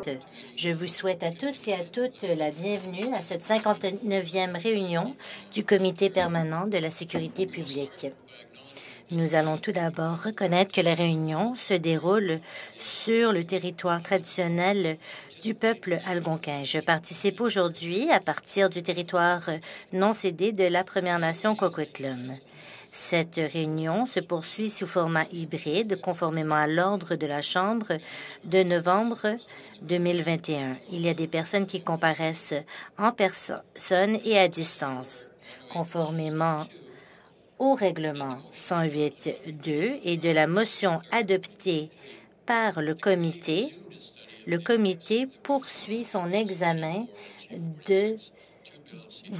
Présidente. Je vous souhaite à tous et à toutes la bienvenue à cette 59e réunion du Comité permanent de la sécurité publique. Nous allons tout d'abord reconnaître que la réunion se déroule sur le territoire traditionnel du peuple algonquin. Je participe aujourd'hui à partir du territoire non cédé de la Première Nation Coquitlam. Cette réunion se poursuit sous format hybride, conformément à l'ordre de la Chambre de novembre 2021. Il y a des personnes qui comparaissent en personne et à distance, conformément au règlement 108.2 et de la motion adoptée par le comité poursuit son examen des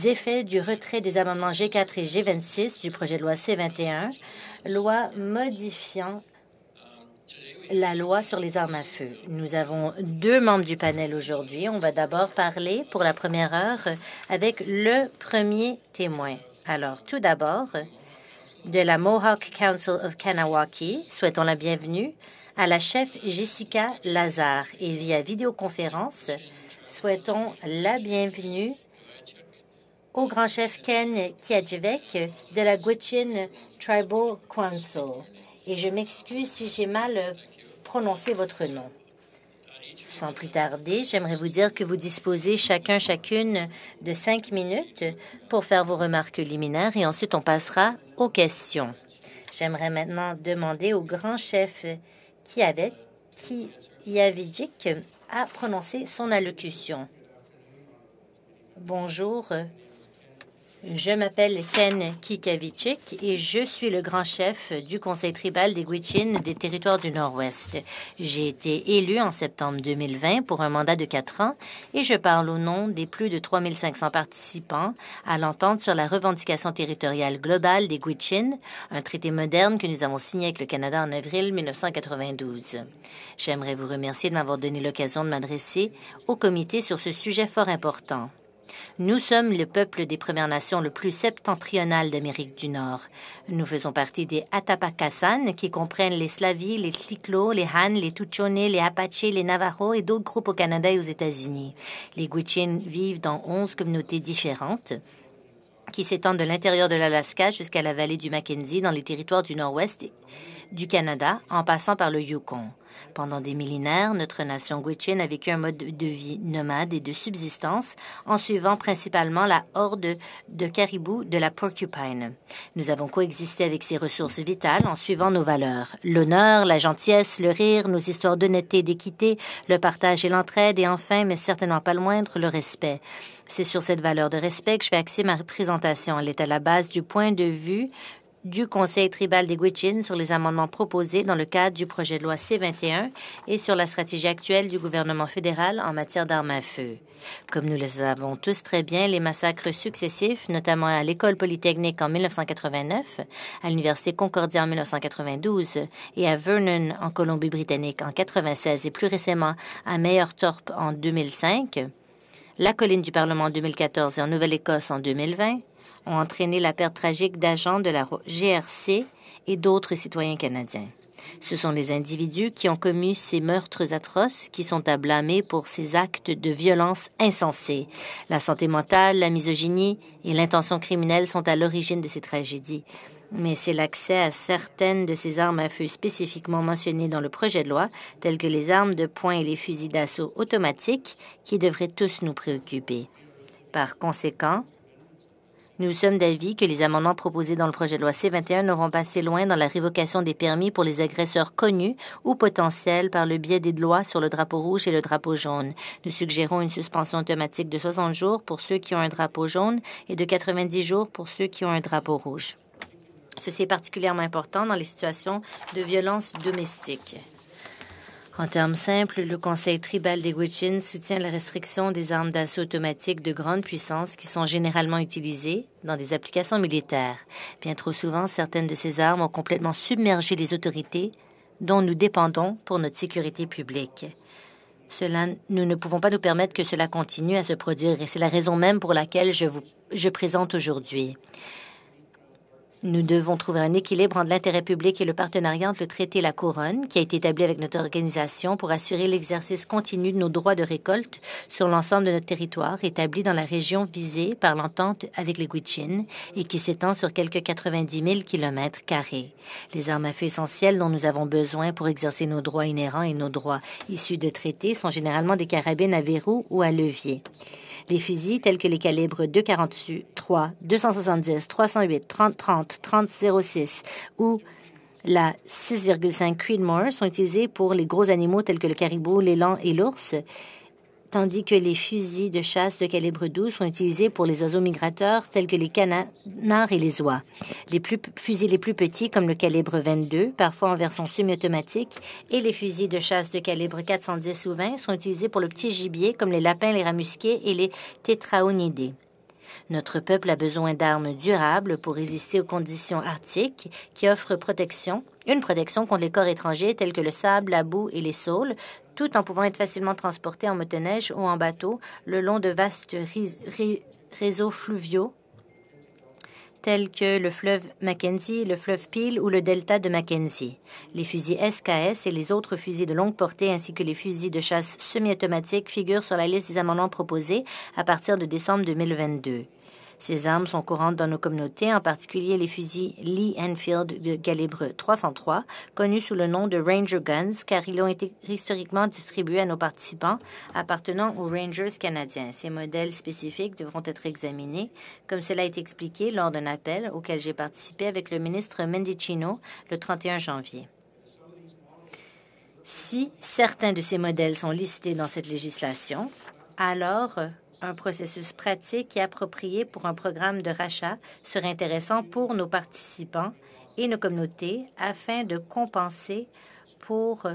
effets du retrait des amendements G4 et G26 du projet de loi C-21, loi modifiant la loi sur les armes à feu. Nous avons deux membres du panel aujourd'hui. On va d'abord parler pour la première heure avec le premier témoin. Alors, tout d'abord, de la Mohawk Council of Kanawaki, souhaitons la bienvenue à la chef Jessica Lazare et via vidéoconférence, souhaitons la bienvenue au grand chef Ken Kiadjevek de la Gwich'in Tribal Council. Et je m'excuse si j'ai mal prononcé votre nom. Sans plus tarder, j'aimerais vous dire que vous disposez chacune de 5 minutes pour faire vos remarques liminaires et ensuite on passera aux questions. J'aimerais maintenant demander au grand chef Kiavidjik à prononcer son allocution. Bonjour. Je m'appelle Ken Kikavitchik et je suis le grand chef du Conseil tribal des Gwich'in des territoires du Nord-Ouest. J'ai été élu en septembre 2020 pour un mandat de 4 ans et je parle au nom des plus de 3500 participants à l'entente sur la revendication territoriale globale des Gwich'in, un traité moderne que nous avons signé avec le Canada en avril 1992. J'aimerais vous remercier de m'avoir donné l'occasion de m'adresser au comité sur ce sujet fort important. Nous sommes le peuple des Premières Nations le plus septentrional d'Amérique du Nord. Nous faisons partie des Atapakasan, qui comprennent les Slavis, les Tliklo, les Han, les Tuchone, les Apaches, les Navajos et d'autres groupes au Canada et aux États-Unis. Les Gwich'in vivent dans 11 communautés différentes qui s'étendent de l'intérieur de l'Alaska jusqu'à la vallée du Mackenzie dans les territoires du nord-ouest du Canada, en passant par le Yukon. Pendant des millénaires, notre nation Gwich'in a vécu un mode de vie nomade et de subsistance en suivant principalement la horde de caribous de la Porcupine. Nous avons coexisté avec ces ressources vitales en suivant nos valeurs. L'honneur, la gentillesse, le rire, nos histoires d'honnêteté et d'équité, le partage et l'entraide et enfin, mais certainement pas le moindre, le respect. C'est sur cette valeur de respect que je vais axer ma présentation. Elle est à la base du point de vue du Conseil tribal des Gwich'in sur les amendements proposés dans le cadre du projet de loi C-21 et sur la stratégie actuelle du gouvernement fédéral en matière d'armes à feu. Comme nous le savons tous très bien, les massacres successifs, notamment à l'École polytechnique en 1989, à l'Université Concordia en 1992 et à Vernon en Colombie-Britannique en 1996 et plus récemment à Mayerthorpe en 2005, la colline du Parlement en 2014 et en Nouvelle-Écosse en 2020, ont entraîné la perte tragique d'agents de la GRC et d'autres citoyens canadiens. Ce sont les individus qui ont commis ces meurtres atroces qui sont à blâmer pour ces actes de violence insensés. La santé mentale, la misogynie et l'intention criminelle sont à l'origine de ces tragédies. Mais c'est l'accès à certaines de ces armes à feu spécifiquement mentionnées dans le projet de loi, telles que les armes de poing et les fusils d'assaut automatiques, qui devraient tous nous préoccuper. Par conséquent, nous sommes d'avis que les amendements proposés dans le projet de loi C-21 n'auront pas assez loin dans la révocation des permis pour les agresseurs connus ou potentiels par le biais des lois sur le drapeau rouge et le drapeau jaune. Nous suggérons une suspension automatique de 60 jours pour ceux qui ont un drapeau jaune et de 90 jours pour ceux qui ont un drapeau rouge. Ceci est particulièrement important dans les situations de violence domestique. En termes simples, le Conseil tribal des Gwich'in soutient la restriction des armes d'assaut automatiques de grande puissance qui sont généralement utilisées dans des applications militaires. Bien trop souvent, certaines de ces armes ont complètement submergé les autorités dont nous dépendons pour notre sécurité publique. Nous ne pouvons pas nous permettre que cela continue à se produire et c'est la raison même pour laquelle je présente aujourd'hui. Nous devons trouver un équilibre entre l'intérêt public et le partenariat entre le traité et la Couronne, qui a été établi avec notre organisation pour assurer l'exercice continu de nos droits de récolte sur l'ensemble de notre territoire, établi dans la région visée par l'entente avec les Gwich'in et qui s'étend sur quelques 90 000 km². Les armes à feu essentielles dont nous avons besoin pour exercer nos droits inhérents et nos droits issus de traités sont généralement des carabines à verrou ou à levier. Les fusils tels que les calibres 2,43, 270, 308, 30-30, 30-06 ou la 6,5 Creedmoor sont utilisés pour les gros animaux tels que le caribou, l'élan et l'ours, tandis que les fusils de chasse de calibre 12 sont utilisés pour les oiseaux migrateurs tels que les canards et les oies. Les fusils les plus petits, comme le calibre 22, parfois en version semi-automatique, et les fusils de chasse de calibre 410 ou 20 sont utilisés pour le petit gibier, comme les lapins, les rats musqués et les tétraonidés. Notre peuple a besoin d'armes durables pour résister aux conditions arctiques qui offrent une protection contre les corps étrangers tels que le sable, la boue et les saules, tout en pouvant être facilement transportés en motoneige ou en bateau le long de vastes réseaux fluviaux tels que le fleuve Mackenzie, le fleuve Peel ou le delta de Mackenzie. Les fusils SKS et les autres fusils de longue portée ainsi que les fusils de chasse semi-automatiques figurent sur la liste des amendements proposés à partir de décembre 2022. Ces armes sont courantes dans nos communautés, en particulier les fusils Lee-Enfield de calibre 303, connus sous le nom de Ranger Guns, car ils ont été historiquement distribués à nos participants appartenant aux Rangers canadiens. Ces modèles spécifiques devront être examinés, comme cela a été expliqué lors d'un appel auquel j'ai participé avec le ministre Mendicino le 31 janvier. Si certains de ces modèles sont listés dans cette législation, alors un processus pratique et approprié pour un programme de rachat serait intéressant pour nos participants et nos communautés afin de compenser pour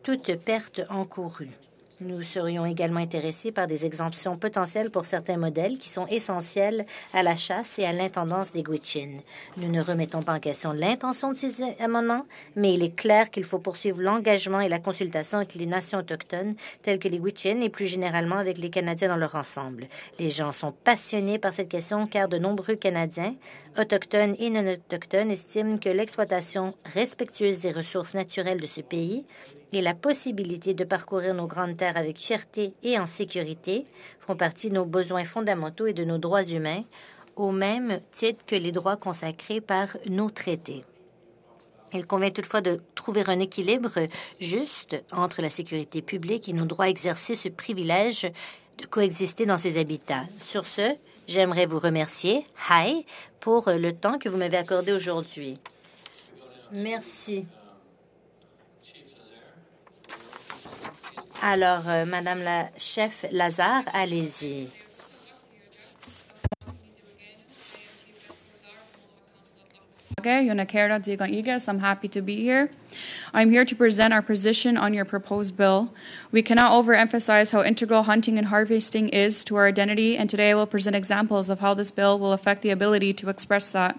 toute perte encourue. Nous serions également intéressés par des exemptions potentielles pour certains modèles qui sont essentiels à la chasse et à l'intendance des Gwich'in. Nous ne remettons pas en question l'intention de ces amendements, mais il est clair qu'il faut poursuivre l'engagement et la consultation avec les nations autochtones, telles que les Gwich'in et plus généralement avec les Canadiens dans leur ensemble. Les gens sont passionnés par cette question car de nombreux Canadiens, autochtones et non autochtones, estiment que l'exploitation respectueuse des ressources naturelles de ce pays et la possibilité de parcourir nos grandes terres avec fierté et en sécurité font partie de nos besoins fondamentaux et de nos droits humains, au même titre que les droits consacrés par nos traités. Il convient toutefois de trouver un équilibre juste entre la sécurité publique et nos droits à exercer ce privilège de coexister dans ces habitats. Sur ce, j'aimerais vous remercier, pour le temps que vous m'avez accordé aujourd'hui. Merci. Alors, Madame la chef Lazare, allez-y. I'm happy to be here. I'm here to present our position on your proposed bill. We cannot overemphasize how integral hunting and harvesting is to our identity, and today I will present examples of how this bill will affect the ability to express that.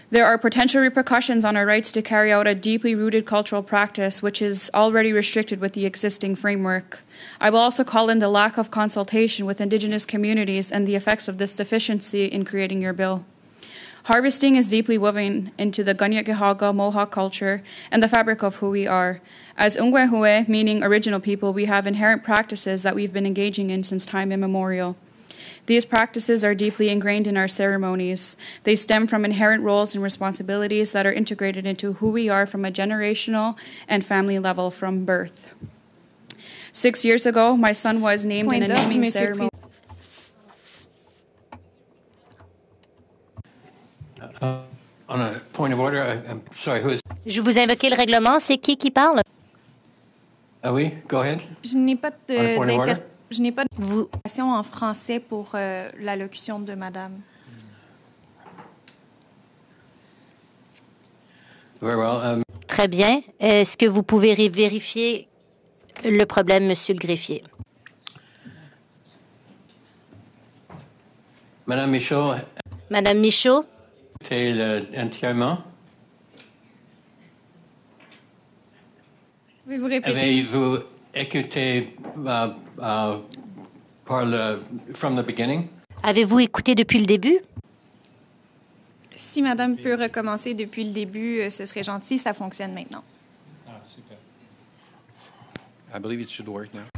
There are potential repercussions on our rights to carry out a deeply rooted cultural practice, which is already restricted with the existing framework. I will also call in the lack of consultation with Indigenous communities and the effects of this deficiency in creating your bill. Harvesting is deeply woven into the Ganyagahaga Mohawk culture and the fabric of who we are. As Ungwehue, meaning original people, we have inherent practices that we've been engaging in since time immemorial. These practices are deeply ingrained in our ceremonies. They stem from inherent roles and responsibilities that are integrated into who we are from a generational and family level from birth. 6 years ago, my son was named in a naming ceremony. On a point of order, I'm sorry, who is... Je vous ai invoqué le règlement. C'est qui parle? Ah oui, go ahead. Je n'ai pas de Vous... en français pour l'allocution de madame. Very well. Très bien. Est-ce que vous pouvez vérifier le problème, monsieur le greffier? Madame Michaud. Madame Michaud. Entièrement. Pouvez-vous répéter? Avez-vous écouté from the beginning? Avez-vous écouté depuis le début? Si Madame peut recommencer depuis le début, ce serait gentil. Ça fonctionne maintenant. I believe it should work now.